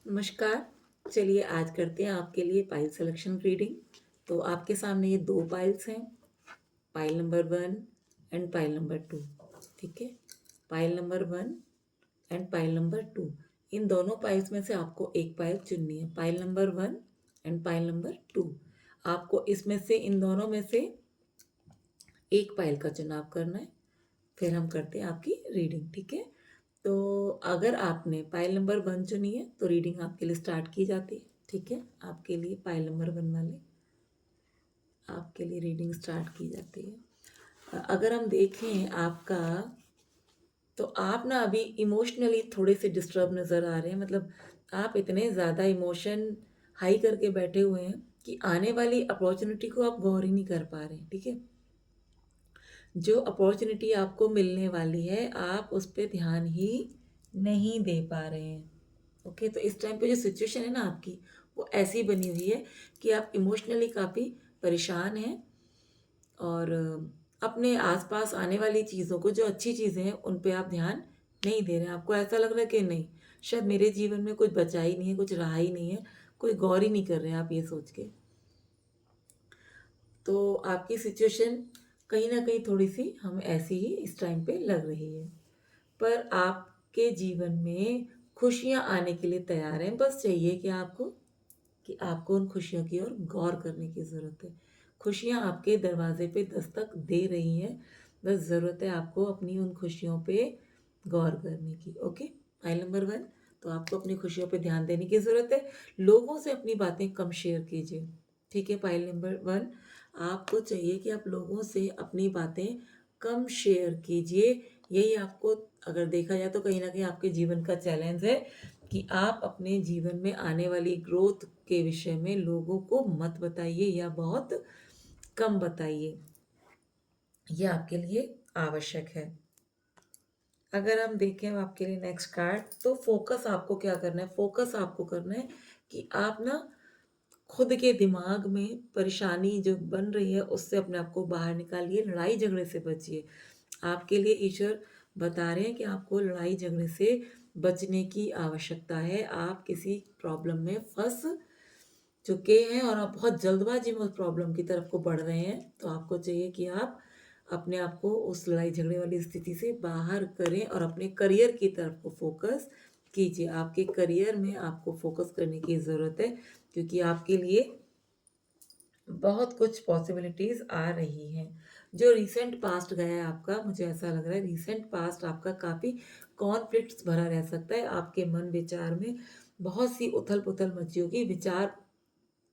नमस्कार। चलिए आज करते हैं आपके लिए पाइल सिलेक्शन रीडिंग। तो आपके सामने ये 2 पाइल्स हैं, pile number 1 and pile number 2। ठीक है? Pile number 1 and pile number 2। इन दोनों पाइल्स में से आपको एक पाइल चुननी है, pile number 1 and pile number 2। आपको इसमें से इन दोनों में से एक पाइल का चुनाव करना है, फिर हम करते हैं आपकी रीडिंग। ठीक है? तो अगर आपने पाइल नंबर 1 चुनी है तो रीडिंग आपके लिए स्टार्ट की जाती है। ठीक है? आपके लिए पाइल नंबर 1 वाले आपके लिए रीडिंग स्टार्ट की जाती है। अगर हम देखें आपका, तो आप ना अभी इमोशनली थोड़े से डिस्टर्ब नज़र आ रहे हैं। मतलब आप इतने ज़्यादा इमोशन हाई करके बैठे हुए हैं कि आने वाली अपॉर्चुनिटी को आप गौर ही नहीं कर पा रहे हैं। ठीक है? जो अपॉर्चुनिटी आपको मिलने वाली है, आप उस पे ध्यान ही नहीं दे पा रहे हैं। ओके, तो इस टाइम पे जो सिचुएशन है ना आपकी, वो ऐसी बनी हुई है कि आप इमोशनली काफ़ी परेशान हैं और अपने आसपास आने वाली चीज़ों को, जो अच्छी चीज़ें हैं, उन पे आप ध्यान नहीं दे रहे हैं। आपको ऐसा लग रहा है कि नहीं, शायद मेरे जीवन में कुछ बचा ही नहीं है, कुछ रहा ही नहीं है, कोई गौर ही नहीं कर रहे हैं आप ये सोच के। तो आपकी सिचुएशन कहीं न कहीं थोड़ी-सी हमें ऐसी ही इस टाइम पे लग रही है। पर आपके जीवन में खुशियाँ आने के लिए तैयार हैं, बस चाहिए क्या आपको? कि आपको उन खुशियों की ओर गौर करने की ज़रूरत है। खुशियाँ आपके दरवाज़े पे दस्तक दे रही हैं, बस ज़रूरत है आपको अपनी उन खुशियों पे गौर करने की। ओके? फाइल नंबर 1, तो आपको अपनी खुशियों पे ध्यान देने की ज़रूरत है। लोगों से अपनी बातें कम शेयर कीजिए। ठीक है? फाइल नंबर 1, आपको चाहिए कि आप लोगों से अपनी बातें कम शेयर कीजिए। यही आपको, अगर देखा जाए तो कहीं न कहीं आपके जीवन का चैलेंज है कि आप अपने जीवन में आने वाली ग्रोथ के विषय में लोगों को मत बताइए या बहुत कम बताइए। ये आपके लिए आवश्यक है। अगर हम देखें अब आपके लिए नेक्स्ट कार्ड, तो फ़ोकस आपको क्या करना है? फ़ोकस आपको करना है कि आप ना खुद के दिमाग में परेशानी जो बन रही है, उससे अपने आप को बाहर निकालिए, लड़ाई झगड़े से बचिए। आपके लिए ईश्वर बता रहे हैं कि आपको लड़ाई झगड़े से बचने की आवश्यकता है। आप किसी प्रॉब्लम में फँस चुके हैं और आप बहुत जल्दबाज़ी में उस प्रॉब्लम की तरफ को बढ़ रहे हैं, तो आपको चाहिए कि आप अपने आप को उस लड़ाई झगड़े वाली स्थिति से बाहर करें और अपने करियर की तरफ को फ़ोकस कीजिए। आपके करियर में आपको फ़ोकस करने की ज़रूरत है, क्योंकि आपके लिए बहुत कुछ पॉसिबिलिटीज़ आ रही हैं। जो रीसेंट पास्ट गया है आपका, मुझे ऐसा लग रहा है रीसेंट पास्ट आपका काफ़ी कॉन्फ्लिक्ट्स भरा रह सकता है। आपके मन विचार में बहुत सी उथल-पुथल मची होगी। विचार,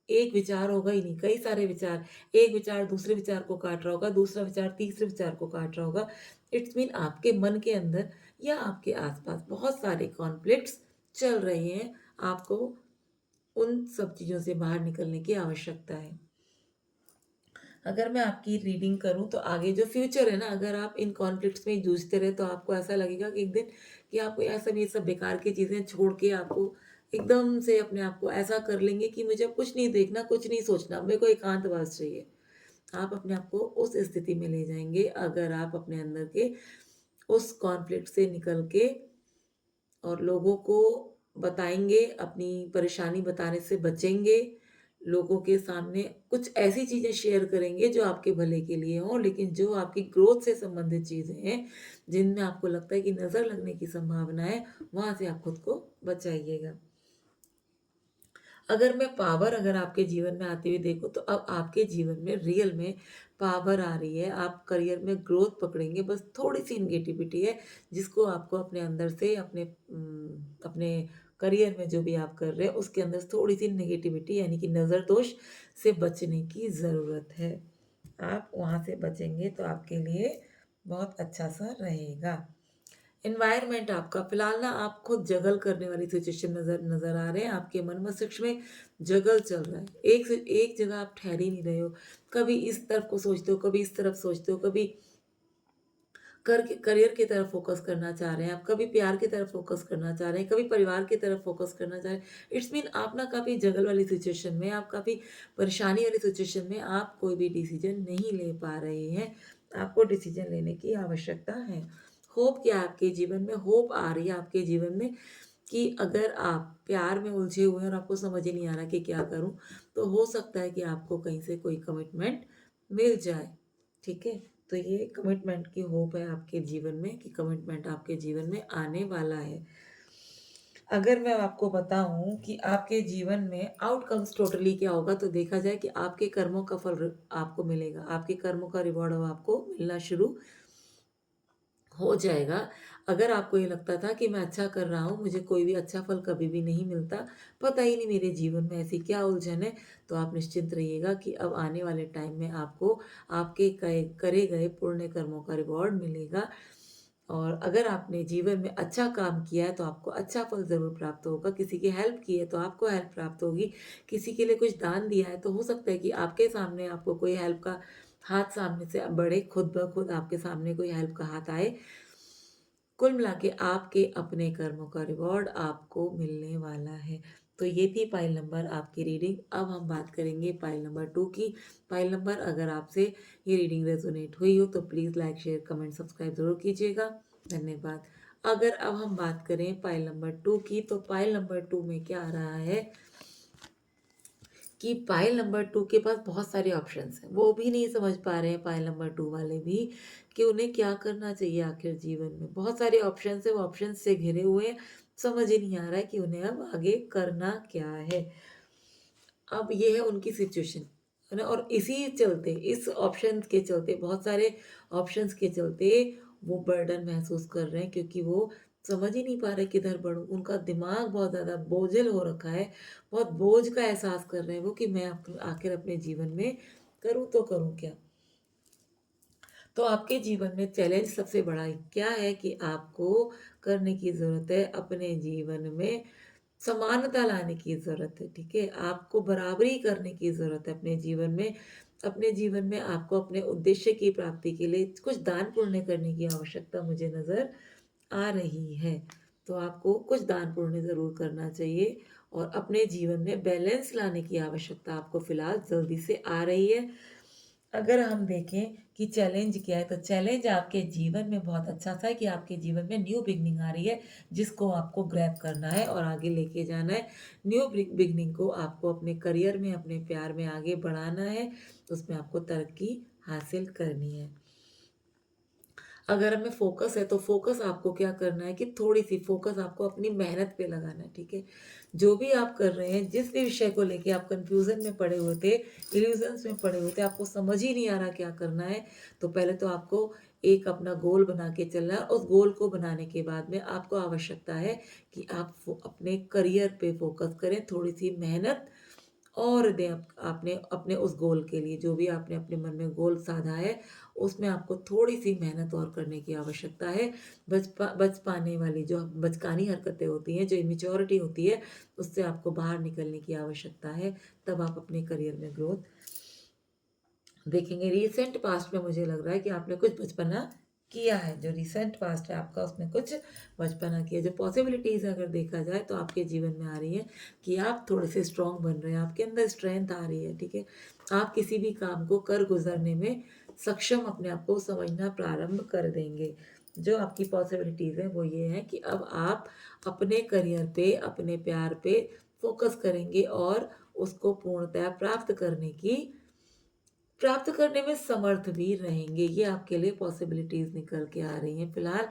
एक विचार होगा ही नहीं, कई सारे विचार। एक विचार दूसरे विचार को काट रहा होगा, दूसरा विचार तीसरे विचार को काट रहा होगा। इट्स मीन आपके मन के अंदर या आपके आस-पास बहुत सारे कॉन्फ्लिक्ट्स चल रहे हैं। आपको उन सब चीज़ों से बाहर निकलने की आवश्यकता है। अगर मैं आपकी रीडिंग करूँ तो आगे जो फ्यूचर है ना, अगर आप इन कॉन्फ्लिक्ट्स में जूझते रहे तो आपको ऐसा लगेगा कि एक दिन कि आप ये सब बेकार की चीज़ें छोड़ के आपको एकदम से अपने आप को ऐसा कर लेंगे कि मुझे अब कुछ नहीं देखना, कुछ नहीं सोचना, मेरे को एकांतवास चाहिए। आप अपने आप को उस स्थिति में ले जाएँगे अगर आप अपने अंदर के उस कॉन्फ्लिक्ट से निकल के और लोगों को बताएँगे, अपनी परेशानी बताने से बचेंगे। लोगों के सामने कुछ ऐसी चीज़ें शेयर करेंगे जो आपके भले के लिए हों, लेकिन जो आपकी ग्रोथ से संबंधित चीज़ें हैं, जिनमें आपको लगता है कि नज़र लगने की संभावना है, वहाँ से आप खुद को बचाइएगा। अगर मैं पावर अगर आपके जीवन में आती हुई देखूँ, तो अब आपके जीवन में रियल में पावर आ रही है। आप करियर में ग्रोथ पकड़ेंगे, बस थोड़ी-सी नेगेटिविटी है, जिसको आपको अपने अंदर से अपने करियर में जो भी आप कर रहे हैं, उसके अंदर थोड़ी-सी नेगेटिविटी यानी कि नज़र दोष से बचने की ज़रूरत है। आप वहाँ से बचेंगे तो आपके लिए बहुत अच्छा-सा रहेगा। एनवायरनमेंट आपका फिलहाल ना आप खुद जगल करने वाली सिचुएशन नज़र नज़र आ रहे हैं। आपके मन मस्तिष्क में जगल चल रहा है। एक से एक जगह आप ठहर ही नहीं रहे हो। कभी इस तरफ को सोचते हो, कभी इस तरफ सोचते हो, कभी करियर की तरफ फ़ोकस करना चाह रहे हैं आप, कभी प्यार की तरफ फ़ोकस करना चाह रहे हैं, कभी परिवार की तरफ फ़ोकस करना चाह रहे हैं। इट्स मीन आप ना काफ़ी जगल वाली सिचुएशन में, आप काफ़ी परेशानी वाली सिचुएशन में आप कोई भी डिसीज़न नहीं ले पा रहे हैं। आपको डिसीज़न लेने की आवश्यकता है। होप क्या है आपके जीवन में? होप आ रही है आपके जीवन में कि अगर आप प्यार में उलझे हुए हैं और आपको समझ ही नहीं आ रहा कि क्या करूँ, तो हो सकता है कि आपको कहीं से कोई कमिटमेंट मिल जाए, ठीक है? तो ये कमिटमेंट की होप है आपके जीवन में कि कमिटमेंट आपके जीवन में आने वाला है। अगर मैं आपको बताऊँ कि आपके जीवन में आउटकम्स टोटली क्या होगा, तो देखा जाए कि आपके कर्मों का फल आपको मिलेगा। आपके कर्मों का रिवॉर्ड अब आपको मिलना शुरू हो जाएगा। अगर आपको ये लगता था कि मैं अच्छा कर रहा हूँ, मुझे कोई भी अच्छा फल कभी भी नहीं मिलता, पता ही नहीं मेरे जीवन में ऐसी क्या उलझन है, तो आप निश्चिंत रहिएगा कि अब आने वाले टाइम में आपको आपके करे गए पुण्य कर्मों का रिवॉर्ड मिलेगा। और अगर आपने जीवन में अच्छा काम किया है, तो आपको अच्छा फल ज़रूर प्राप्त होगा। किसी की हेल्प की है, तो आपको हेल्प प्राप्त होगी। किसी के लिए कुछ दान दिया है, तो हो सकता है कि आपके सामने आपको कोई हेल्प का हाथ सामने से बढ़े, खुद ब खुद आपके सामने कोई हेल्प का हाथ आए। कुल मिला के आपके अपने कर्मों का रिवॉर्ड आपको मिलने वाला है। तो ये थी पाइल नंबर आपकी रीडिंग। अब हम बात करेंगे पाइल नंबर 2 की। पाइल नंबर अगर आपसे ये रीडिंग रेज़ोनेट हुई हो, तो please like, share, comment, subscribe ज़रूर कीजिएगा। धन्यवाद। अगर अब हम बात करें पाइल नंबर 2 की, तो पाइल नंबर 2 में क्या आ रहा है कि पाइल नंबर 2 के पास बहुत सारे ऑप्शंस हैं। वो भी नहीं समझ पा रहे हैं पाइल नंबर 2 वाले भी कि उन्हें क्या करना चाहिए आखिर जीवन में। बहुत सारे ऑप्शंस हैं, वो ऑप्शंस से घिरे हुए हैं, समझ ही नहीं आ रहा है कि उन्हें अब आगे करना क्या है। अब ये है उनकी सिचुएशन, है ना? और इसी चलते, इस ऑप्शंस के चलते, बहुत सारे ऑप्शंस के चलते वो बर्डन महसूस कर रहे हैं, क्योंकि वो समझ ही नहीं पा रहे किधर बढ़ूँ। उनका दिमाग बहुत ज़्यादा बोझिल हो रखा है, बहुत बोझ का एहसास कर रहे हैं वो कि मैं आखिर अपने जीवन में करूँ तो करूँ क्या? तो आपके जीवन में चैलेंज सबसे बड़ा क्या है कि आपको करने की ज़रूरत है अपने जीवन में समानता लाने की ज़रूरत है, ठीक है? आपको बराबरी करने की ज़रूरत है अपने जीवन में। अपने जीवन में आपको अपने उद्देश्य की प्राप्ति के लिए कुछ दान पुण्य करने की आवश्यकता मुझे नज़र आ रही है। तो आपको कुछ दान पुण्य ज़रूर करना चाहिए और अपने जीवन में बैलेंस लाने की आवश्यकता आपको फ़िलहाल जल्दी से आ रही है। अगर हम देखें कि चैलेंज क्या है, तो चैलेंज आपके जीवन में बहुत अच्छा-सा है कि आपके जीवन में न्यू बिगिनिंग आ रही है, जिसको आपको ग्रैब करना है और आगे लेके जाना है। न्यू बिगिनिंग को आपको अपने करियर में, अपने प्यार में आगे बढ़ाना है, उसमें आपको तरक्की हासिल करनी है। अगर हमें फ़ोकस है, तो फ़ोकस आपको क्या करना है कि थोड़ी-सी फ़ोकस आपको अपनी मेहनत पे लगाना है, ठीक है? जो भी आप कर रहे हैं, जिस भी विषय को लेके आप कन्फ्यूज़न में पड़े हुए थे, इल्यूज़न्स में पड़े हुए थे, आपको समझ ही नहीं आ रहा क्या करना है, तो पहले तो आपको एक अपना गोल बना के चलना है। उस गोल को बनाने के बाद में आपको आवश्यकता है कि आप अपने करियर पे फ़ोकस करें, थोड़ी-सी मेहनत और दें आपने अपने उस गोल के लिए, जो भी आपने अपने मन में गोल साधा है, उसमें आपको थोड़ी-सी मेहनत और करने की आवश्यकता है। बच पाने वाली जो बचकानी हरकतें होती हैं, जो इमैच्योरिटी होती है, उससे आपको बाहर निकलने की आवश्यकता है, तब आप अपने करियर में ग्रोथ देखेंगे। रिसेंट पास्ट में मुझे लग रहा है कि आपने कुछ बचपना किया है, जो रिसेंट पास्ट है आपका, उसमें कुछ बचपना किया। जो पॉसिबिलिटीज़ अगर देखा जाए, तो आपके जीवन में आ रही है कि आप थोड़े से स्ट्रॉन्ग बन रहे हैं, आपके अंदर स्ट्रेंथ आ रही है, ठीक है? आप किसी भी काम को कर गुज़रने में सक्षम अपने आप को समझना प्रारंभ कर देंगे। जो आपकी पॉसिबिलिटीज़ हैं, वो ये हैं कि अब आप अपने करियर पे, अपने प्यार पे फ़ोकस करेंगे और उसको पूर्णतः प्राप्त करने में समर्थ भी रहेंगे। ये आपके लिए पॉसिबिलिटीज़ निकल के आ रही हैं फिलहाल।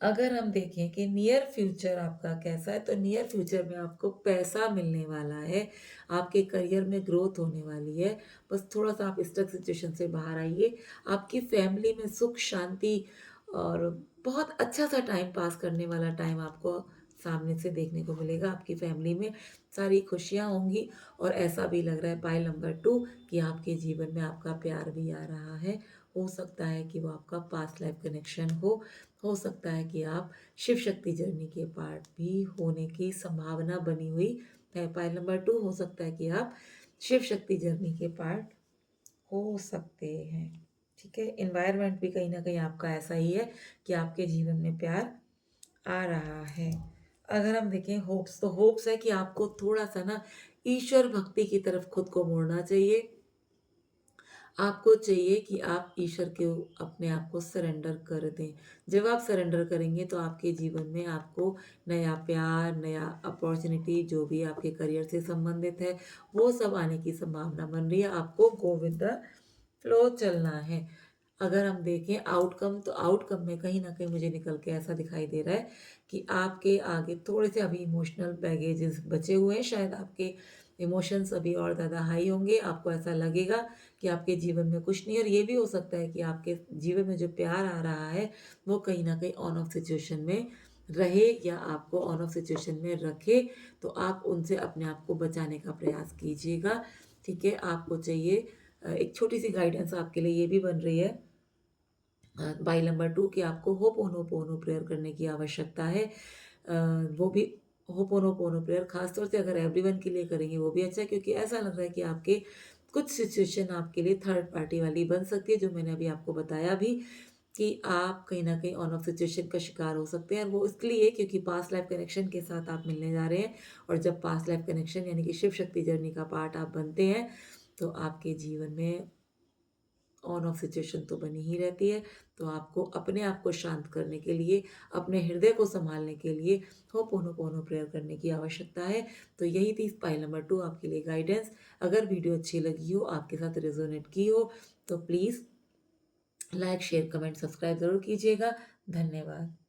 अगर हम देखें कि नियर फ्यूचर आपका कैसा है, तो नियर फ्यूचर में आपको पैसा मिलने वाला है, आपके करियर में ग्रोथ होने वाली है। बस थोड़ा-सा आप स्टक सिचुएशन से बाहर आइए। आपकी फैमिली में सुख, शांति और बहुत अच्छा-सा टाइम पास करने वाला टाइम आपको सामने से देखने को मिलेगा। आपकी फैमिली में सारी खुशियाँ होंगी और ऐसा भी लग रहा है पाइल नंबर 2 कि आपके जीवन में आपका प्यार भी आ रहा है। हो सकता है कि वो आपका पास्ट लाइफ कनेक्शन हो सकता है कि आप शिव शक्ति जर्नी के पार्ट भी होने की संभावना बनी हुई है। पाइल नंबर 2 हो सकता है कि आप शिव शक्ति जर्नी के पार्ट हो सकते हैं, ठीक है? एनवायरनमेंट भी कहीं न कहीं आपका ऐसा ही है कि आपके जीवन में प्यार आ रहा है। अगर हम देखें होप्स, तो होप्स है कि आपको थोड़ा-सा ना ईश्वर भक्ति की तरफ खुद को मोड़ना चाहिए। आपको चाहिए कि आप ईश्वर के अपने आप को सरेंडर कर दें। जब आप सरेंडर करेंगे तो आपके जीवन में आपको नया प्यार, नया अपॉर्च्युनिटी जो भी आपके करियर से संबंधित है, वो सब आने की संभावना बन रही है। आपको गो विद द फ्लो चलना है। अगर हम देखें आउटकम, तो आउटकम में कहीं न कहीं मुझे निकल के ऐसा दिखाई दे रहा है कि आपके आगे थोड़े-से अभी इमोशनल बैगेजेस बचे हुए हैं। शायद आपके इमोशंस अभी और ज़्यादा हाई होंगे। आपको ऐसा लगेगा कि आपके जीवन में कुछ नहीं है, और ये भी हो सकता है कि आपके जीवन में जो प्यार आ रहा है, वो कहीं न कहीं ऑन ऑफ सिचुएशन में रहे या आपको ऑन ऑफ सिचुएशन में रखे। तो आप उनसे अपने आप को बचाने का प्रयास कीजिएगा, ठीक है? आपको चाहिए एक छोटी-सी गाइडेंस आपके लिए ये भी बन रही है बाई नंबर 2 कि आपको होपोनोपोनो प्रेयर करने की आवश्यकता है। वो भी होपोनोपोनो प्रेयर ख़ास तौर से अगर एवरीवन के लिए करेंगे वो भी अच्छा है, क्योंकि ऐसा लग रहा है कि आपके कुछ सिचुएशन आपके लिए थर्ड पार्टी वाली बन सकती है, जो मैंने अभी आपको बताया भी कि आप कहीं न कहीं ऑन ऑफ सिचुएशन का शिकार हो सकते हैं, और वो इसलिए क्योंकि पास्ट लाइफ़ कनेक्शन के साथ आप मिलने जा रहे हैं, और जब पास्ट लाइफ़ कनेक्शन यानी कि शिव शक्ति जर्नी का पार्ट आप बनते हैं, तो आपके जीवन में ऑन ऑफ सिचुएशन तो बनी ही रहती है। तो आपको अपने आप को शांत करने के लिए, अपने हृदय को सँभालने के लिए होपोनोपोनो प्रेयर करने की आवश्यकता है। तो यही थी पाइल नंबर 2 आपके लिए गाइडेंस। अगर वीडियो अच्छी लगी हो, आपके साथ रेज़ोनेट की हो, तो please like, share, comment, subscribe ज़रूर कीजिएगा। धन्यवाद।